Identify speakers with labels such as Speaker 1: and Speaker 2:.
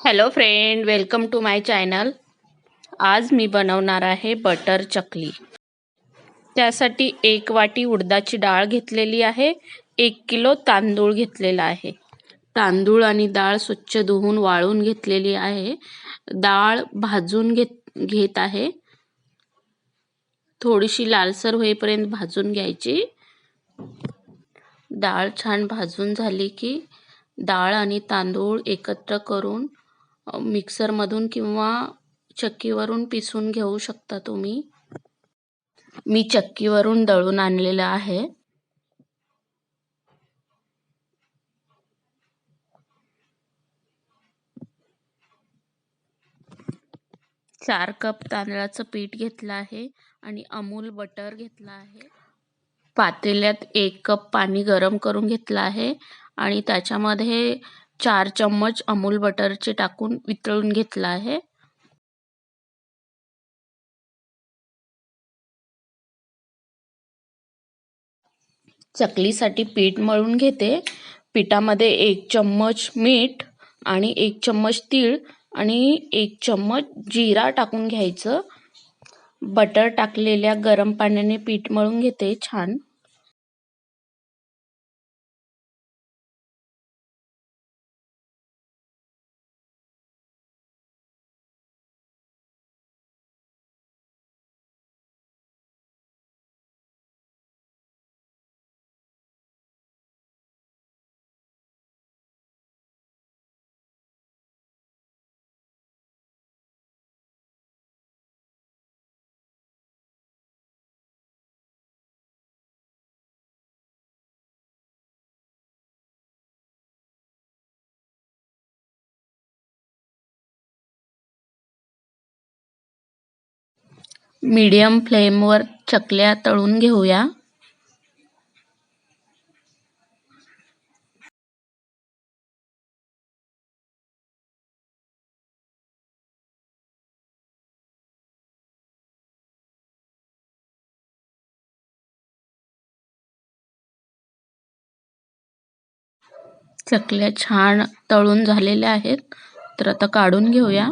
Speaker 1: Hello friend, welcome to my channel. आज मी बनवणार आहे बटर चकली. त्यासाठी 1 वाटी उडदाची डाळ घेतलेली आहे. 1 किलो तांदूळ घेतलेला आहे. तांदूळ आणि डाळ स्वच्छ धुवून वाळून घेतलेली आहे. डाळ भाजून घेत आहे. थोडीशी लालसर होईपर्यंत भाजून घ्यायची. डाळ छान भाजून झाली की डाळ आणि तांदूळ एकत्र करून मिक्सरमधून किंवा चक्कीवरून पिसून घेऊ शकता तुम्ही. मी चक्कीवरून दळून आणलेलं आहे. चार कप तांदळाचं पीठ घेतलं आहे आणि अमूल बटर घेतला आहे. पातेल्यात 1 कप पाणी गरम करून घेतलं आहे आणि त्याच्यामध्ये 4 चम्मच अमूल बटरचे टाकून वितळून घेतलं आहे. चकलीसाठी पीठ मळून घेते. पिठामध्ये 1 चम्मच मीठ आणि 1 चम्मच तीळ आणि 1 चम्मच जिरा टाकून घ्यायचं. बटर टाकलेल्या गरम पाण्याने पीठ मळून घेते छान. मीडियम फ्लेमवर चकल्या तळून घेऊया. चकल्या छान तळून झालेल्या आहेत, तर आता काढून घेऊया.